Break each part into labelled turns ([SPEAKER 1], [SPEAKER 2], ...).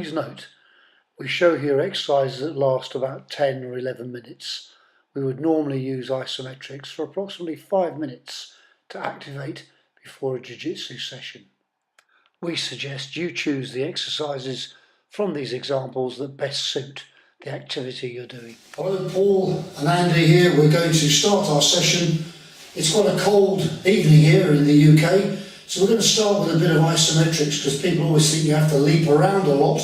[SPEAKER 1] Please note, we show here exercises that last about 10 or 11 minutes. We would normally use isometrics for approximately 5 minutes to activate before a Jiu Jitsu session. We suggest you choose the exercises from these examples that best suit the activity you're doing. Hello, Paul and Andy here. We're going to start our session. It's quite a cold evening here in the UK, so we're going to start with a bit of isometrics because people always think you have to leap around a lot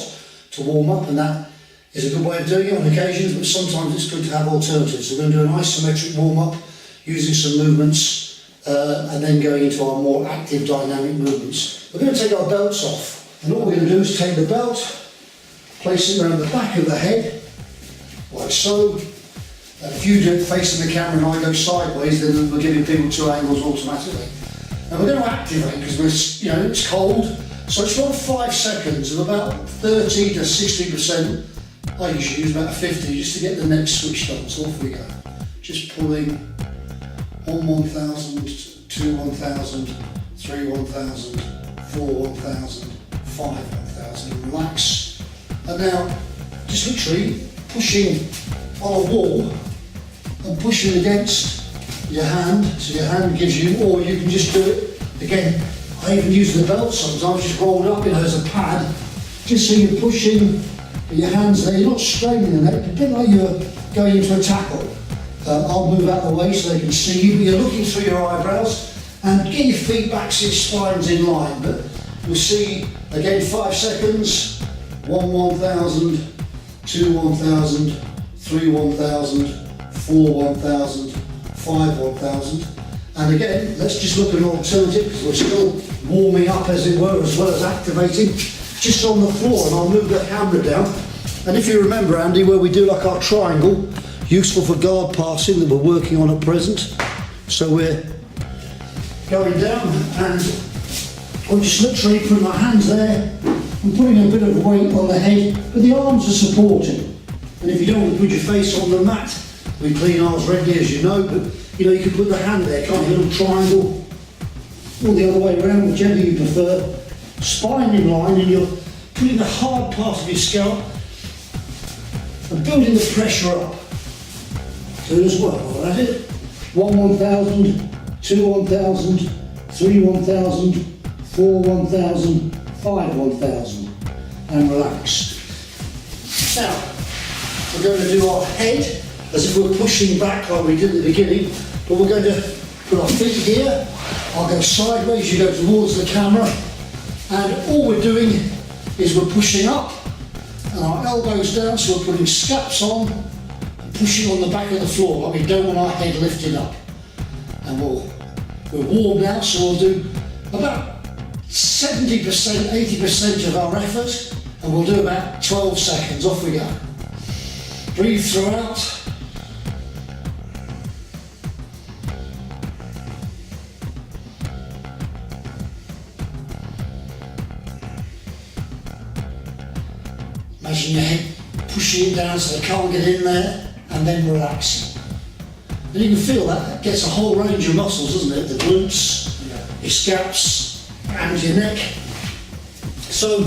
[SPEAKER 1] to warm up, and that is a good way of doing it on occasions, but sometimes it's good to have alternatives. So we're going to do an isometric warm-up using some movements and then going into our more active dynamic movements. We're going to take our belts off, and all we're going to do is take the belt, place it around the back of the head, like so. If you do it facing the camera and I go sideways, then we're giving people 2 angles automatically. And we're going to activate because it's cold, so it's about 5 seconds of about 30 to 60%. I usually use about 50 just to get the neck switched on. So off we go. Just pulling 1 1000, 2 1000, 3 1000, 4 1000, 5 1000. Relax. And now just literally pushing on a wall and pushing against your hand, so your hand gives you, or you can just do it again. I even use the belt sometimes, just rolled up, as a pad, just so you're pushing with your hands there. You're not straining the neck, a bit like you're going into a tackle. I'll move out of the way so they can see you, but you're looking through your eyebrows and get your feet back so your spine's in line. But you'll see again 5 seconds, 1 1000, 2 1000, 3 1000, 4 1000, 5 1000, and again let's just look at an alternative because we're still warming up as it were as well as activating, just on the floor, and I'll move the camera down. And if you remember, Andy, where we do like our triangle, useful for guard passing that we're working on at present, so we're going down and I'm just literally putting my hands there and putting a bit of weight on the head, but the arms are supporting. And if you don't want to put your face on the mat, we clean ours regularly, as you know, but you can put the hand there, can't you? A little triangle, or the other way around, whichever you prefer. Spine in line, and you're putting the hard part of your scalp and building the pressure up. Do it as well. That's it. 1 1000, 2 1000, 3 1000, 4 1000, 5 1000, and relax. Now, we're going to do our head as if we're pushing back like we did at the beginning, but we're going to put our feet here. I'll go sideways, you go towards the camera, and all we're doing is we're pushing up and our elbows down, so we're putting straps on and pushing on the back of the floor, but we don't want our head lifted up. And we're warm now, so we'll do about 70%, 80% of our effort, and we'll do about 12 seconds. Off we go. Breathe throughout. Imagine your head pushing it down so they can't get in there, and then relaxing. And you can feel that gets a whole range of muscles, doesn't it? The glutes, your scaps, and your neck. So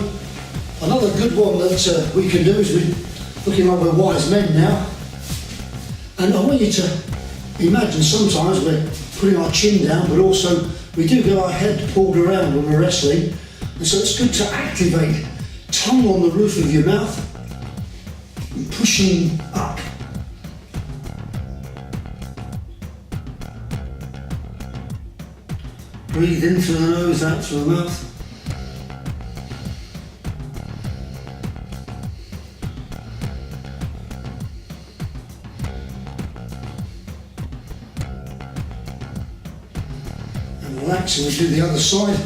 [SPEAKER 1] another good one that we can do is we're looking like we're wise men now. And I want you to imagine sometimes we're putting our chin down, but also we do get our head pulled around when we're wrestling. And so it's good to activate tongue on the roof of your mouth and pushing up. Breathe in through the nose, out through the mouth. And relax, and we do the other side.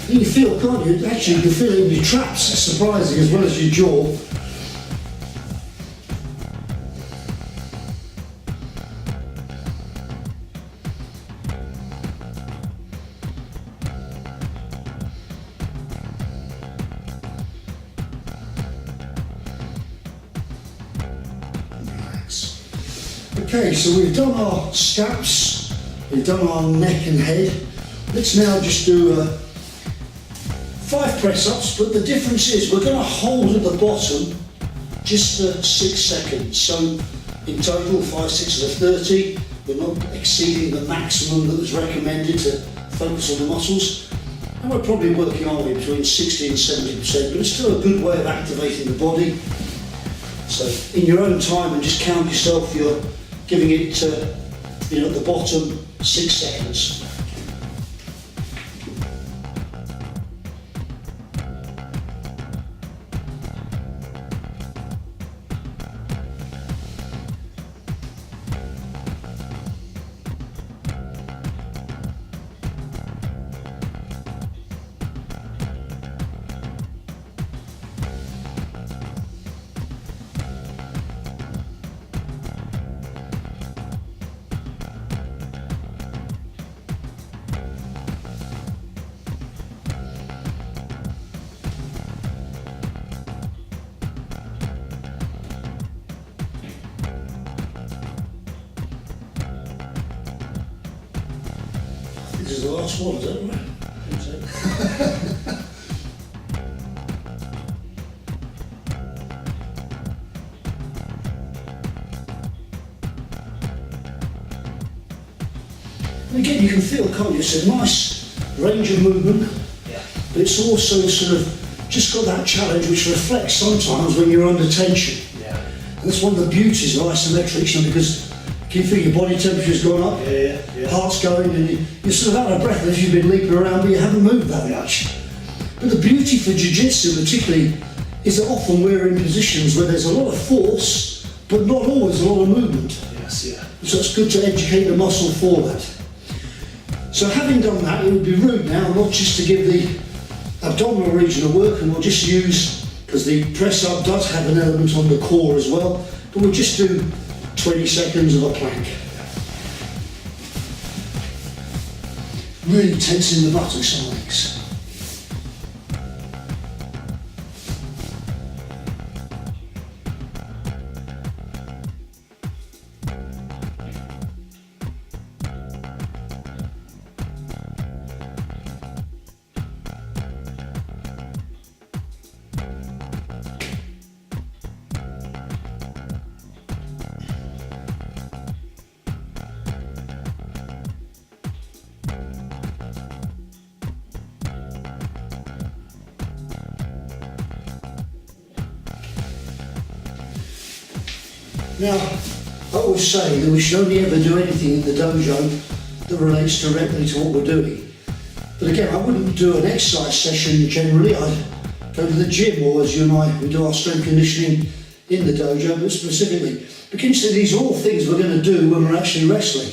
[SPEAKER 1] You can feel, can't you? Actually, you can feel it in your traps, it's surprising, as well as your jaw. Okay, so we've done our scaps, we've done our neck and head. Let's now just do
[SPEAKER 2] 5 press-ups, but the difference is we're going to hold at the bottom just for 6 seconds. So in total, 5, 6 of the 30. We're not exceeding the maximum that was recommended to focus on the muscles. And we're probably working on between 60 and 70%, but it's still a good way of activating the body. So in your own time, and just count yourself, you're giving it at the bottom 6 seconds. This is the last one, isn't it? And again, you can feel, can't you? It's a nice range of movement, but it's also sort of just got that challenge which reflects sometimes when you're under tension. Yeah. And that's one of the beauties of isometrics, because you feel your body temperature's gone up, heart's going, and you're sort of out of breath as you've been leaping around, but you haven't moved that much. But the beauty for Jiu Jitsu particularly is that often we're in positions where there's a lot of force, but not always a lot of movement. Yes, yeah. So it's good to educate the muscle for that. So having done that, it would be rude now not just to give the abdominal region a work, and we'll just use, because the press up does have an element on the core as well, but we'll just do 20 seconds of a plank. Really tensing the buttocks and legs. Now, I always say that we should only ever do anything in the dojo that relates directly to what we're doing. But again, I wouldn't do an exercise session generally. I'd go to the gym, or as you and I, we do our strength conditioning in the dojo, but specifically. But consider these are all things we're going to do when we're actually wrestling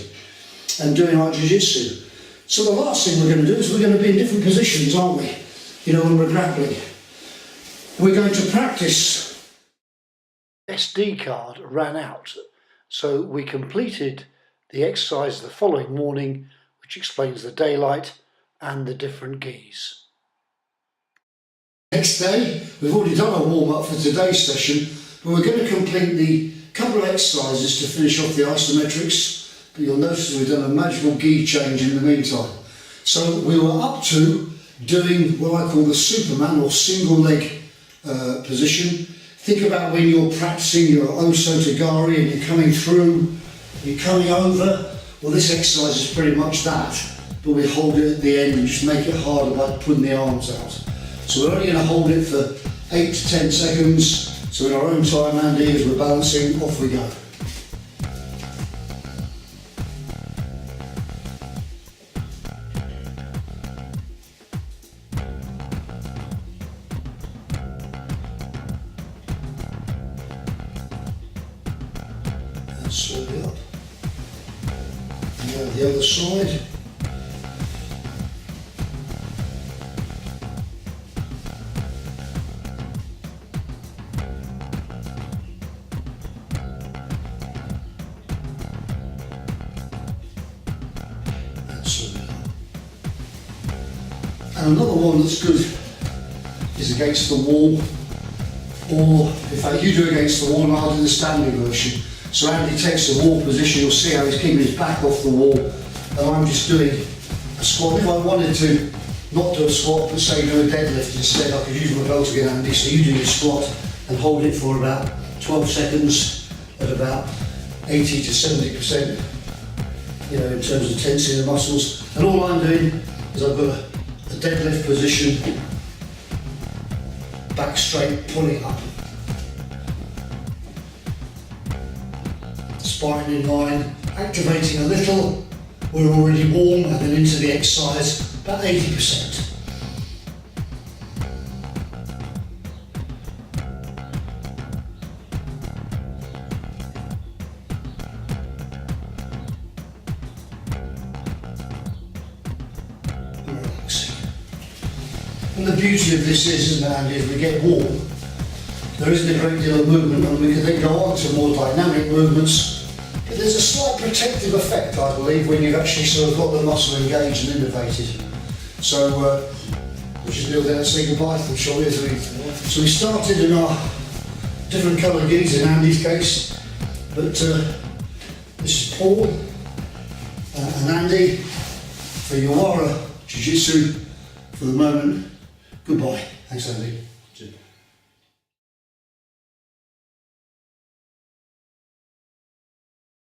[SPEAKER 2] and doing our jiu-jitsu. So the last thing we're going to do is we're going to be in different positions, aren't we? When we're grappling. We're going to practice. SD card ran out, so we completed the exercise the following morning, which explains the daylight and the different gis. Next day, we've already done a warm-up for today's session, but we're going to complete the couple of exercises to finish off the isometrics, but you'll notice we've done a magical gi change in the meantime. So we were up to doing what I call the Superman or single leg position. Think about when you're practicing your Osotogari and you're coming through, you're coming over. Well, this exercise is pretty much that, but we hold it at the end and just make it harder by putting the arms out. So we're only going to hold it for 8 to 10 seconds. So in our own time, Andy, as we're balancing, off we go. Slowly up. Now the other side. And slowly up. And another one that's good is against the wall, or in fact you do against the wall and I'll do the standing version. So Andy takes the wall position, you'll see how he's keeping his back off the wall, and I'm just doing a squat. If I wanted to, not do a squat, but say do a deadlift instead. I could use my belt again, Andy, so you do your squat and hold it for about 12 seconds at about 80 to 70%, you know, in terms of tensing the muscles. And all I'm doing is I've got a deadlift position, back straight, pulling up. Spine in line, activating a little, we're already warm, and then into the exercise, about 80%. Relaxing. And the beauty of this is, Andy, as we get warm, there isn't a great deal of movement, and we can then go on to more dynamic movements. But there's a slight protective effect, I believe, when you've actually sort of got the muscle engaged and innervated. So we should do that and say goodbye to them shortly. So we started in our different coloured gis in Andy's case, but this is Paul and Andy for Jiu Jitsu for the moment. Goodbye. Thanks, Andy.